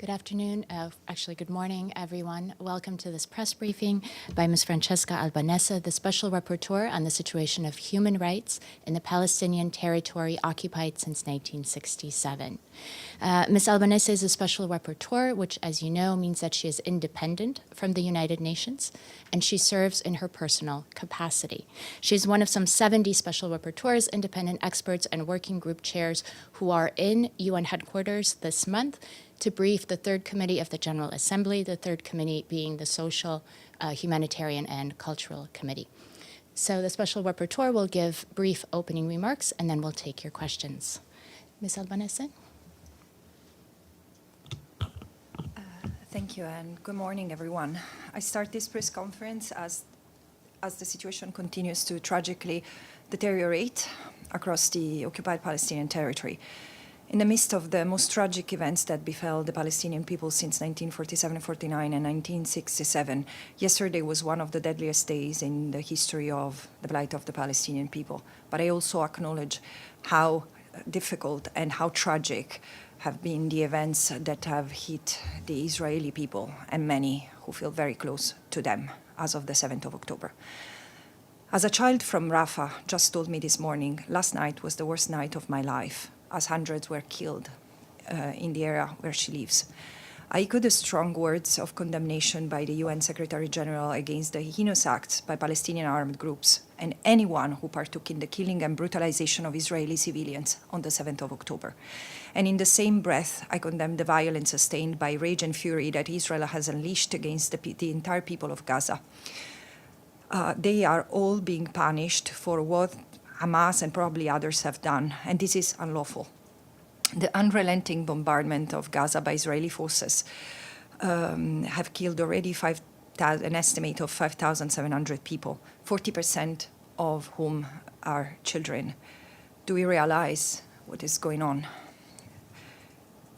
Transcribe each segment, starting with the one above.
Good afternoon, actually good morning, everyone. Welcome to this press briefing by Ms. Francesca Albanese, the Special Rapporteur on the situation of human rights in the Palestinian territory occupied since 1967. Ms. Albanese is a Special Rapporteur, which, as you know, means that she is independent from the United Nations, and she serves in her personal capacity. She is one of some 70 Special Rapporteurs, independent experts, and working group chairs who are in UN headquarters this month to brief the Third Committee of the General Assembly, the Third Committee being the Social, Humanitarian, and Cultural Committee. So the Special Rapporteur will give brief opening remarks, and then we'll take your questions. Ms. Albanese? Thank you, and good morning, everyone. I start this press conference as the situation continues to tragically deteriorate across the occupied Palestinian territory. In the midst of the most tragic events that befell the Palestinian people since 1947-49 and 1967, yesterday was one of the deadliest days in the history of the plight of the Palestinian people. But I also acknowledge how difficult and how tragic have been the events that have hit the Israeli people and many who feel very close to them as of the 7th of October. As a child from Rafah just told me this morning, last night was the worst night of my life, as hundreds were killed in the area where she lives. I echo the strong words of condemnation by the UN Secretary General against the heinous acts by Palestinian armed groups and anyone who partook in the killing and brutalization of Israeli civilians on the 7th of October. And in the same breath, I condemn the violence sustained by rage and fury that Israel has unleashed against the entire people of Gaza. They are all being punished for what Hamas and probably others have done, and this is unlawful. The unrelenting bombardment of Gaza by Israeli forces have killed already an estimate of 5,700 people, 40% of whom are children. Do we realize what is going on?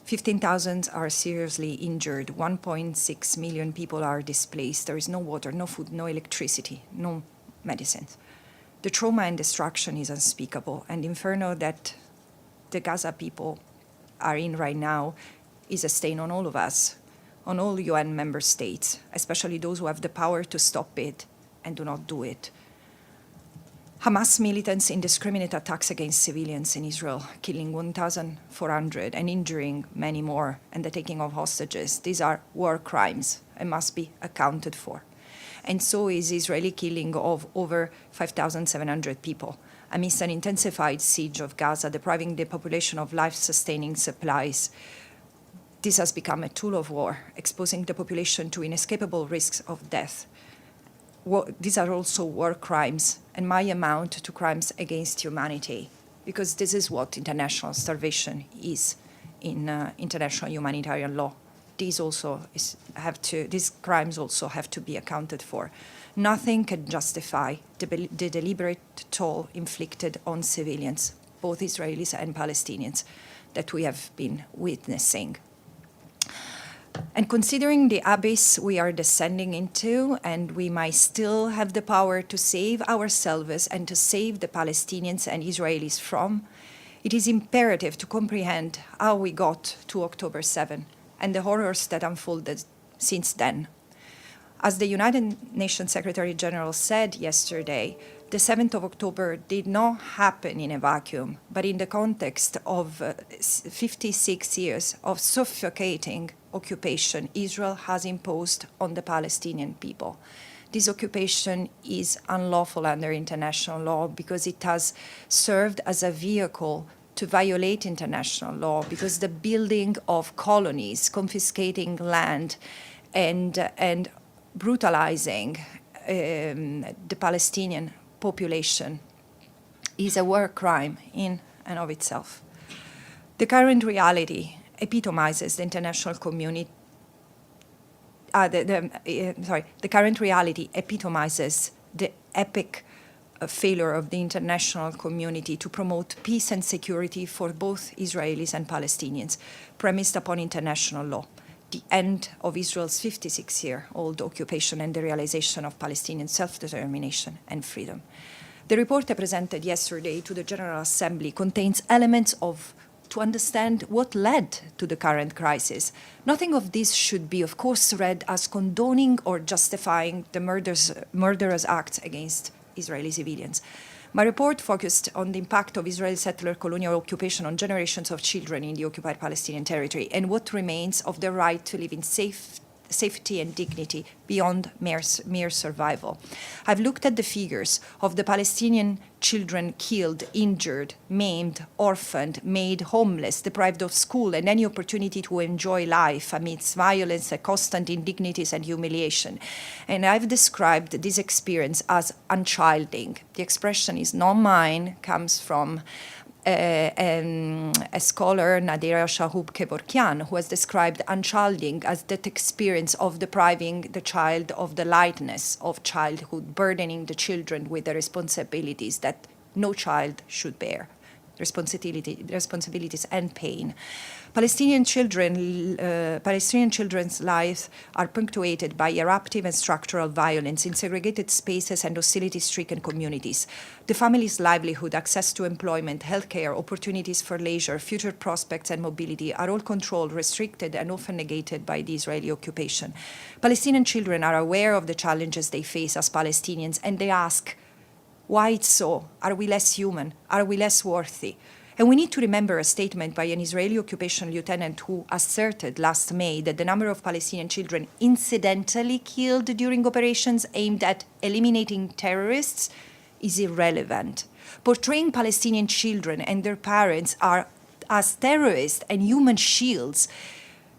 15,000 are seriously injured, 1.6 million people are displaced, there is no water, no food, no electricity, no medicines. The trauma and destruction is unspeakable, and the inferno that the Gaza people are in right now is a stain on all of us, on all UN member states, especially those who have the power to stop it and do not do it. Hamas militants' indiscriminate attacks against civilians in Israel, killing 1,400 and injuring many more, and the taking of hostages, these are war crimes and must be accounted for. And so is Israeli killing of over 5,700 people amidst an intensified siege of Gaza, depriving the population of life-sustaining supplies. This has become a tool of war, exposing the population to inescapable risks of death. These are also war crimes and might amount to crimes against humanity, because this is what international starvation is in international humanitarian law. These crimes also have to be accounted for. Nothing can justify the deliberate toll inflicted on civilians, both Israelis and Palestinians, that we have been witnessing. And considering the abyss we are descending into, and we might still have the power to save ourselves and to save the Palestinians and Israelis from, it is imperative to comprehend how we got to October 7 and the horrors that unfolded since then. As the United Nations Secretary General said yesterday, the 7th of October did not happen in a vacuum, but in the context of 56 years of suffocating occupation Israel has imposed on the Palestinian people. This occupation is unlawful under international law because it has served as a vehicle to violate international law, because the building of colonies, confiscating land, and brutalizing the Palestinian population is a war crime in and of itself. The current reality epitomizes the international community. The current reality epitomizes the epic failure of the international community to promote peace and security for both Israelis and Palestinians, premised upon international law, the end of Israel's 56-year-old occupation and the realization of Palestinian self-determination and freedom. The report I presented yesterday to the General Assembly contains elements of to understand what led to the current crisis. Nothing of this should be, of course, read as condoning or justifying the murderous acts against Israeli civilians. My report focused on the impact of Israeli settler colonial occupation on generations of children in the occupied Palestinian territory and what remains of their right to live in safety and dignity beyond mere survival. I've looked at the figures of the Palestinian children killed, injured, maimed, orphaned, made homeless, deprived of school and any opportunity to enjoy life amidst violence, constant indignities and humiliation. And I've described this experience as unchilding. The expression is not mine, comes from a scholar, Nadira Shahub-Kevorkian, who has described unchilding as that experience of depriving the child of the lightness of childhood, burdening the children with the responsibilities that no child should bear, responsibilities and pain. Palestinian children's lives are punctuated by eruptive and structural violence in segregated spaces and hostility-stricken communities. The family's livelihood, access to employment, healthcare, opportunities for leisure, future prospects and mobility are all controlled, restricted, and often negated by the Israeli occupation. Palestinian children are aware of the challenges they face as Palestinians, and they ask, why it's so? Are we less human? Are we less worthy? And we need to remember a statement by an Israeli occupation lieutenant who asserted last May that the number of Palestinian children incidentally killed during operations aimed at eliminating terrorists is irrelevant. Portraying Palestinian children and their parents as terrorists and human shields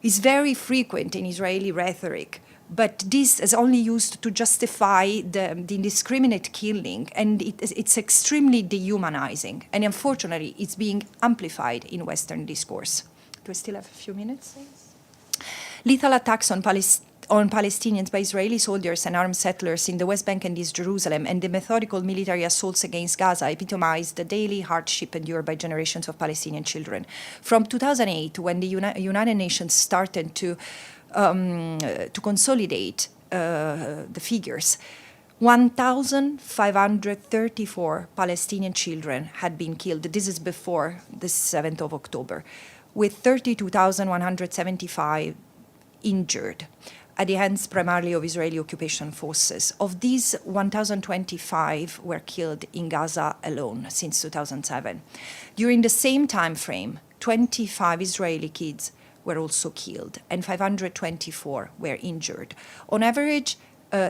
is very frequent in Israeli rhetoric. But this is only used to justify the indiscriminate killing, and it's extremely dehumanizing. And unfortunately, it's being amplified in Western discourse. Do I still have a few minutes? Lethal attacks on Palestinians by Israeli soldiers and armed settlers in the West Bank and East Jerusalem, and the methodical military assaults against Gaza epitomize the daily hardship endured by generations of Palestinian children. From 2008, when the United Nations started to consolidate the figures, 1,534 Palestinian children had been killed. This is before the 7th of October, with 32,175 injured at the hands primarily of Israeli occupation forces. Of these, 1,025 were killed in Gaza alone since 2007. During the same time frame, 25 Israeli kids were also killed, and 524 were injured. On average,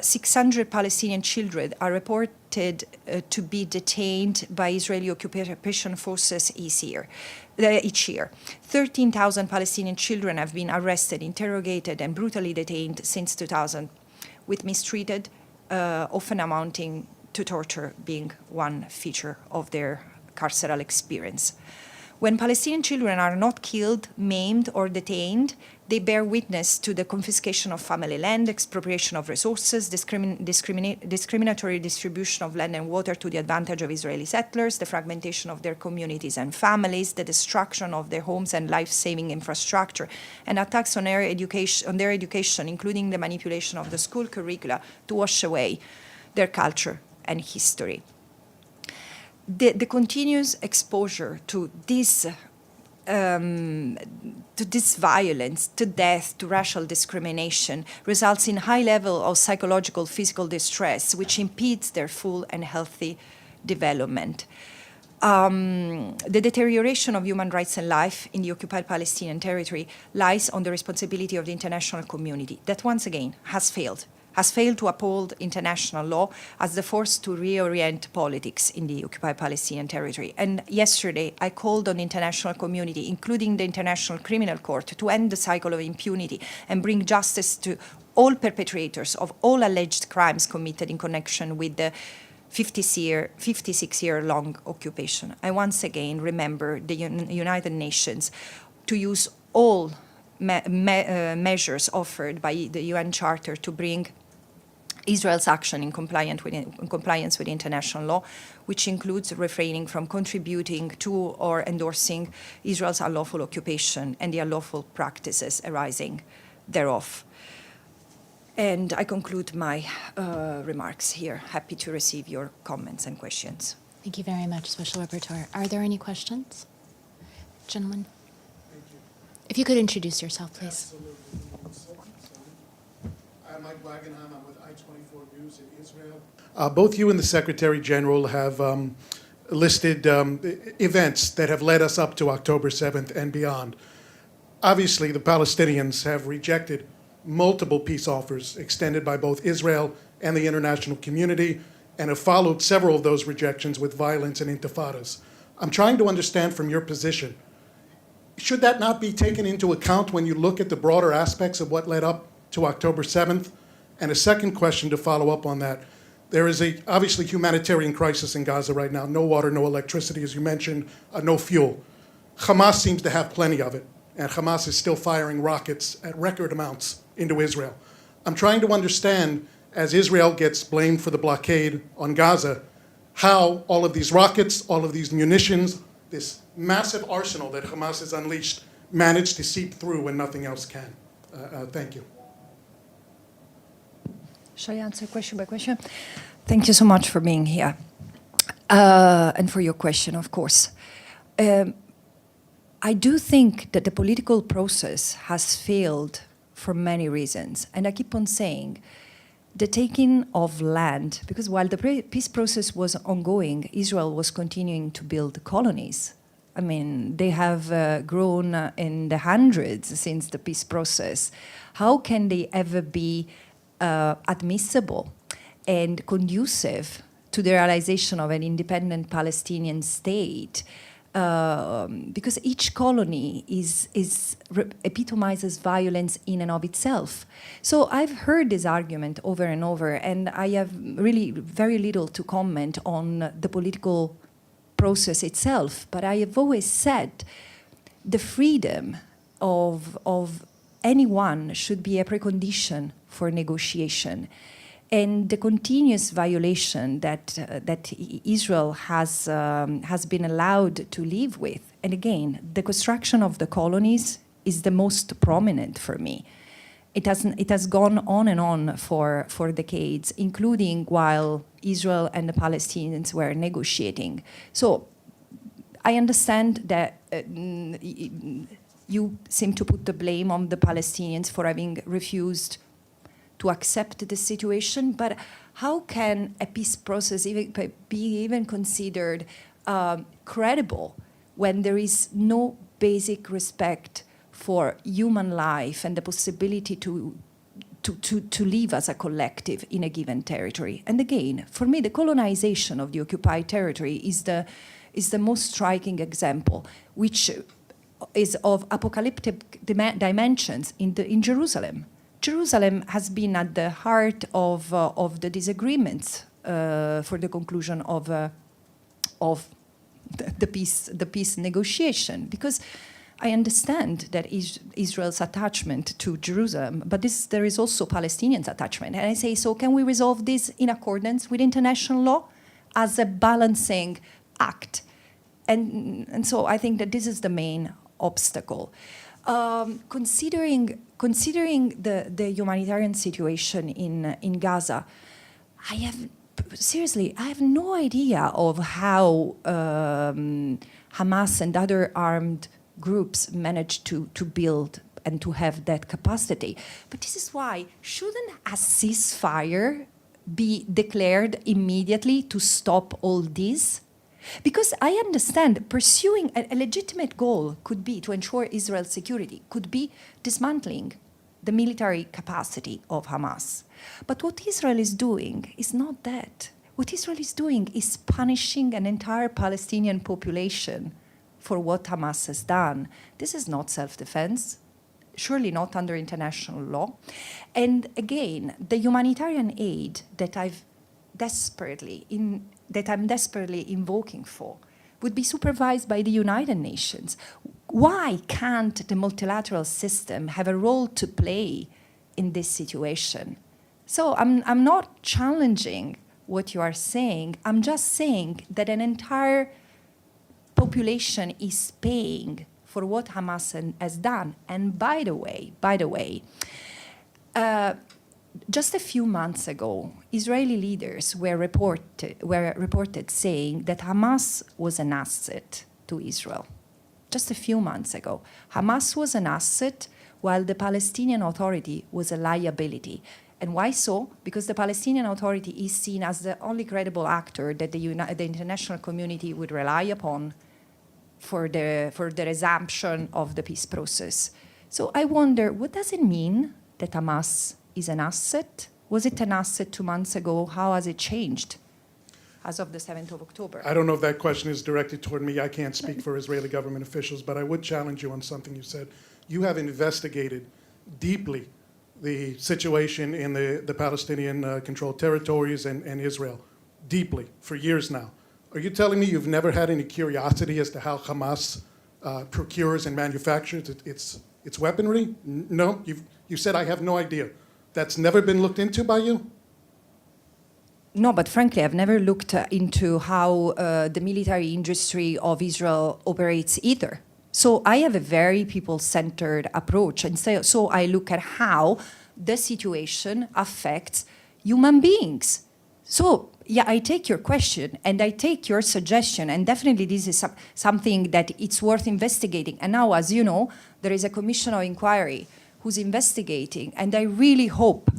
600 Palestinian children are reported to be detained by Israeli occupation forces each year. 13,000 Palestinian children have been arrested, interrogated, and brutally detained since 2000, with mistreated, often amounting to torture being one feature of their carceral experience. When Palestinian children are not killed, maimed, or detained, they bear witness to the confiscation of family land, expropriation of resources, discriminatory distribution of land and water to the advantage of Israeli settlers, the fragmentation of their communities and families, the destruction of their homes and life-saving infrastructure, and attacks on their education, including the manipulation of the school curricula to wash away their culture and history. The continuous exposure to this violence, to death, to racial discrimination, results in high level of psychological, physical distress, which impedes their full and healthy development. The deterioration of human rights and life in the occupied Palestinian territory lies on the responsibility of the international community that, once again, has failed to uphold international law as the force to reorient politics in the occupied Palestinian territory. And yesterday, I called on the international community, including the International Criminal Court, to end the cycle of impunity and bring justice to all perpetrators of all alleged crimes committed in connection with the 56-year-long occupation. I once again remember the United Nations to use all measures offered by the UN Charter to bring Israel's action in compliance with international law, which includes refraining from contributing to or endorsing Israel's unlawful occupation and the unlawful practices arising thereof. And I conclude my remarks here. Happy to receive your comments and questions. Thank you very much, Special Rapporteur. Are there any questions? Gentlemen. If you could introduce yourself, please. Absolutely. I'm Mike Wagenheim. I'm with I-24 News in Israel. Both you and the Secretary General have listed events that have led us up to October 7th and beyond. Obviously, the Palestinians have rejected multiple peace offers extended by both Israel and the international community, and have followed several of those rejections with violence and intifadas. I'm trying to understand from your position, should that not be taken into account when you look at the broader aspects of what led up to October 7th? And a second question to follow up on that. There is a obviously humanitarian crisis in Gaza right now. No water, no electricity, as you mentioned, no fuel. Hamas seems to have plenty of it, and Hamas is still firing rockets at record amounts into Israel. I'm trying to understand, as Israel gets blamed for the blockade on Gaza, how all of these rockets, all of these munitions, this massive arsenal that Hamas has unleashed managed to seep through when nothing else can. Thank you. Shall I answer question by question? Thank you so much for being here and for your question, of course. I do think that the political process has failed for many reasons. And I keep on saying the taking of land, because while the peace process was ongoing, Israel was continuing to build colonies. I mean, they have grown in the hundreds since the peace process. How can they ever be admissible and conducive to the realization of an independent Palestinian state? Because each colony epitomizes violence in and of itself. So I've heard this argument over and over, and I have really very little to comment on the political process itself. But I have always said the freedom of anyone should be a precondition for negotiation. And the continuous violation that Israel has been allowed to live with, and again, the construction of the colonies is the most prominent for me. It has gone on and on for decades, including while Israel and the Palestinians were negotiating. So I understand that you seem to put the blame on the Palestinians for having refused to accept the situation, but how can a peace process be even considered credible when there is no basic respect for human life and the possibility to live as a collective in a given territory? And again, for me, the colonization of the occupied territory is the most striking example, which is of apocalyptic dimensions in Jerusalem. Jerusalem has been at the heart of the disagreements for the conclusion of the peace negotiation, because I understand that Israel's attachment to Jerusalem, but there is also Palestinians' attachment. And I say, so can we resolve this in accordance with international law as a balancing act? And so I think that this is the main obstacle. Considering the humanitarian situation in Gaza, I have no idea of how Hamas and other armed groups managed to build and to have that capacity. But this is why, shouldn't a ceasefire be declared immediately to stop all this? Because I understand pursuing a legitimate goal could be to ensure Israel's security, could be dismantling the military capacity of Hamas. But what Israel is doing is not that. What Israel is doing is punishing an entire Palestinian population for what Hamas has done. This is not self-defense, surely not under international law. And again, the humanitarian aid that I'm desperately invoking for would be supervised by the United Nations. Why can't the multilateral system have a role to play in this situation? So I'm not challenging what you are saying. I'm just saying that an entire population is paying for what Hamas has done. And by the way, just a few months ago, Israeli leaders were reported saying that Hamas was an asset to Israel. just a few months ago. Hamas was an asset while the Palestinian Authority was a liability. And why so? Because the Palestinian Authority is seen as the only credible actor that the international community would rely upon for the resumption of the peace process. So I wonder, what does it mean that Hamas is an asset? Was it an asset 2 months ago? How has it changed as of the 7th of October? I don't know if that question is directed toward me. I can't speak for Israeli government officials, but I would challenge you on something you said. You have investigated deeply the situation in the Palestinian-controlled territories and Israel, deeply, for years now. Are you telling me you've never had any curiosity as to how Hamas procures and manufactures its weaponry? No? You said, I have no idea. That's never been looked into by you? No, but frankly, I've never looked into how the military industry of Israel operates either. So I have a very people-centered approach, and so I look at how the situation affects human beings. So, yeah, I take your question, and I take your suggestion, and definitely this is something that it's worth investigating. And now, as you know, there is a commission of inquiry who's investigating, and I really hope,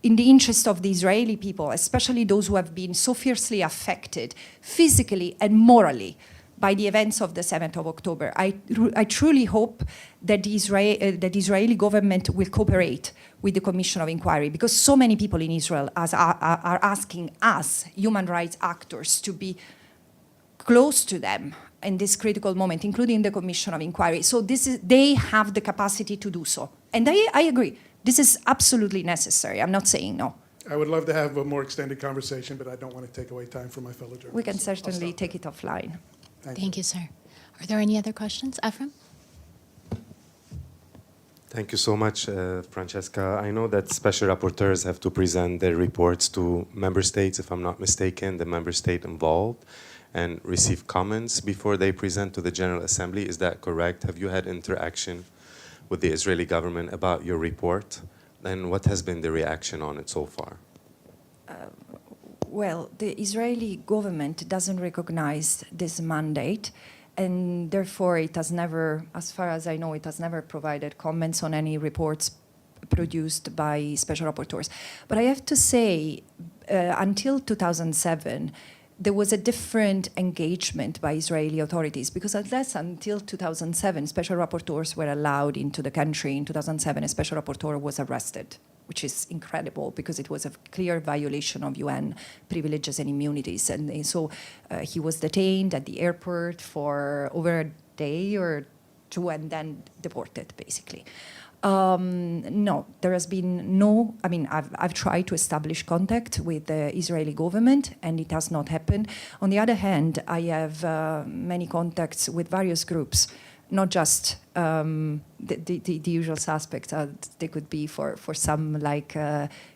in the interest of the Israeli people, especially those who have been so fiercely affected physically and morally by the events of the 7th of October. I truly hope that the Israeli government will cooperate with the Commission of Inquiry, because so many people in Israel are asking us, human rights actors, to be close to them in this critical moment, including the Commission of Inquiry. So they have the capacity to do so. And I agree. This is absolutely necessary. I'm not saying no. I would love to have a more extended conversation, but I don't want to take away time from my fellow journalists. We can certainly take it offline. Thank you, sir. Are there any other questions? Ephraim? Thank you so much, Francesca. I know that special rapporteurs have to present their reports to member states, if I'm not mistaken, the member state involved, and receive comments before they present to the General Assembly. Is that correct? Have you had interaction with the Israeli government about your report? And what has been the reaction on it so far? Well, the Israeli government doesn't recognize this mandate, and therefore it has never, as far as I know, it has never provided comments on any reports produced by special rapporteurs. But I have to say, until 2007, there was a different engagement by Israeli authorities, because at least until 2007, special rapporteurs were allowed into the country. In 2007, a special rapporteur was arrested, which is incredible because it was a clear violation of UN privileges and immunities. And so he was detained at the airport for over a day or two and then deported, basically. No, there has been no, I mean, I've tried to establish contact with the Israeli government and it has not happened. On the other hand, I have many contacts with various groups, not just the usual suspects they could be for some like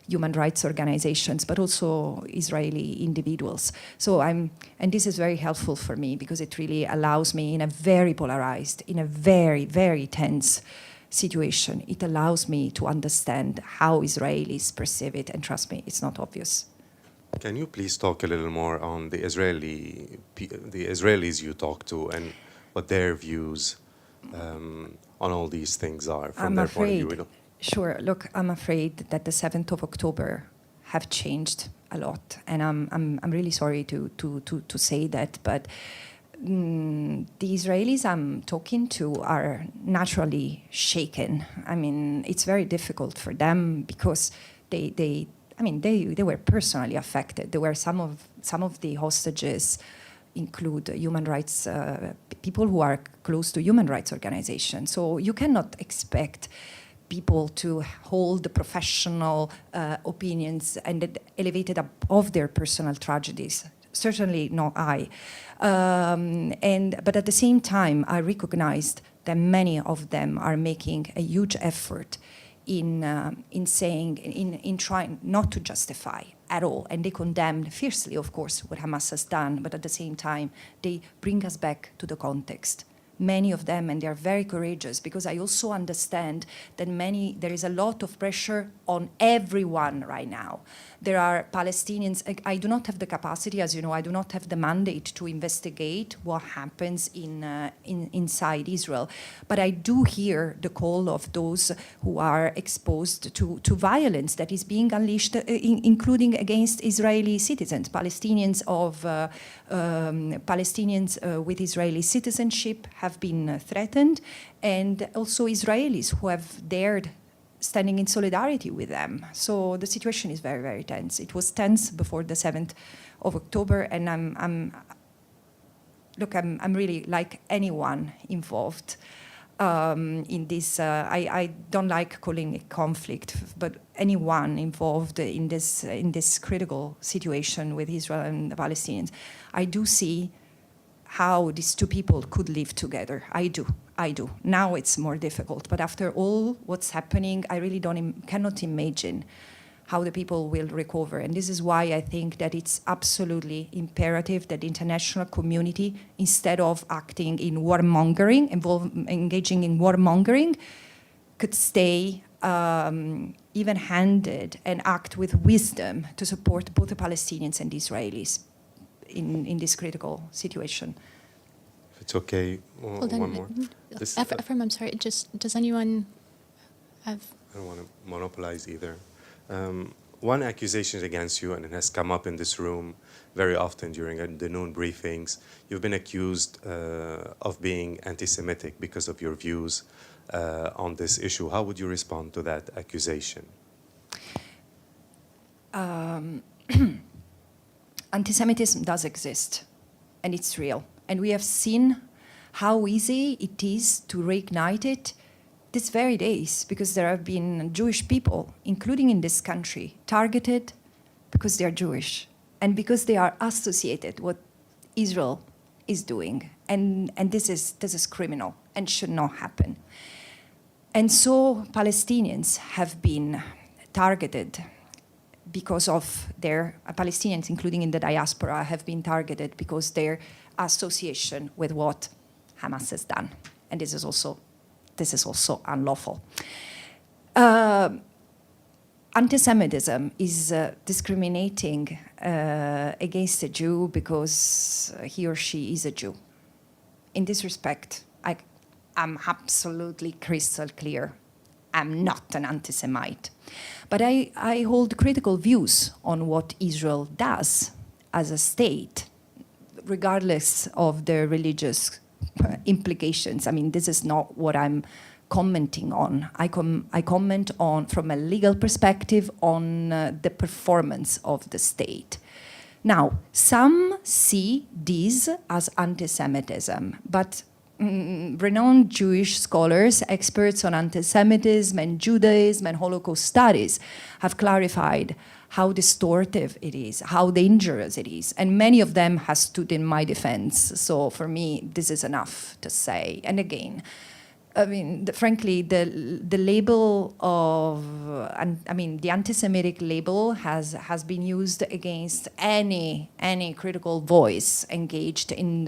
human rights organizations, but also Israeli individuals. So and this is very helpful for me because it really allows me in a very polarized, in a very, very tense situation, it allows me to understand how Israelis perceive it, and trust me, it's not obvious. Can you please talk a little more on the Israelis you talk to and what their views on all these things are from their point of view? Sure. Look, I'm afraid that the 7th of October have changed a lot, and I'm really sorry to say that, but the Israelis I'm talking to are naturally shaken. I mean, it's very difficult for them because they were personally affected. There were some of the hostages include human rights people who are close to human rights organizations. So you cannot expect people to hold the professional opinions and elevated above their personal tragedies. Certainly not I. But at the same time, I recognized that many of them are making a huge effort in trying not to justify at all. And they condemn fiercely, of course, what Hamas has done. But at the same time, they bring us back to the context. many of them, and they are very courageous, because I also understand that there is a lot of pressure on everyone right now. There are Palestinians. I do not have the capacity, as you know, I do not have the mandate to investigate what happens inside Israel. But I do hear the call of those who are exposed to violence that is being unleashed, including against Israeli citizens, Palestinians with Israeli citizenship have been threatened, and also Israelis who have dared standing in solidarity with them. So the situation is very, very tense. It was tense before the 7th of October, and I'm really, like anyone involved in this. I don't like calling it conflict, but anyone involved in this critical situation with Israel and the Palestinians, I do see how these two people could live together. I do. Now it's more difficult, but after all what's happening, I really cannot imagine how the people will recover. And this is why I think that it's absolutely imperative that the international community, instead of acting in warmongering, engaging in warmongering, could stay even-handed and act with wisdom to support both the Palestinians and the Israelis in this critical situation. If it's okay, one more. Ephraim, I'm sorry, does anyone have... I don't want to monopolize either. One accusation against you, and it has come up in this room very often during the noon briefings, you've been accused of being anti-Semitic because of your views on this issue. How would you respond to that accusation? Anti-Semitism does exist, and it's real. And we have seen how easy it is to reignite it these very days, because there have been Jewish people, including in this country, targeted because they are Jewish and because they are associated with what Israel is doing. And this is criminal and should not happen. And so Palestinians have been targeted because of their Palestinians, including in the diaspora, have been targeted because their association with what Hamas has done. And this is also unlawful. Anti-Semitism is discriminating against a Jew because he or she is a Jew. In this respect, I'm absolutely crystal clear. I'm not an anti-Semite. But I hold critical views on what Israel does as a state, regardless of the religious implications. I mean, this is not what I'm commenting on. I comment on, from a legal perspective, on the performance of the state. Now, some see this as anti-Semitism, but renowned Jewish scholars, experts on anti-Semitism and Judaism and Holocaust studies have clarified how distortive it is, how dangerous it is. And many of them have stood in my defense. So for me, this is enough to say. And again, I mean, frankly, the label of, the anti-Semitic label has been used against any critical voice engaged in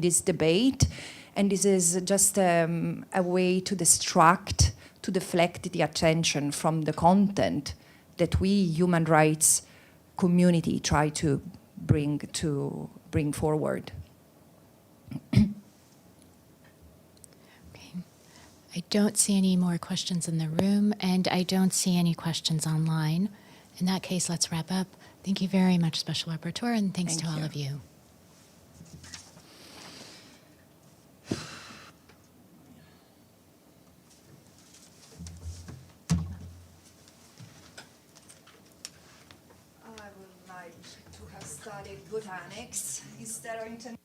this debate. And this is just a way to distract, to deflect the attention from the content that we, human rights community, try to bring forward. Okay. I don't see any more questions in the room, and I don't see any questions online. In that case, let's wrap up. Thank you very much, Special Rapporteur, and thanks to all of you. I would like to have studied botanics instead of international.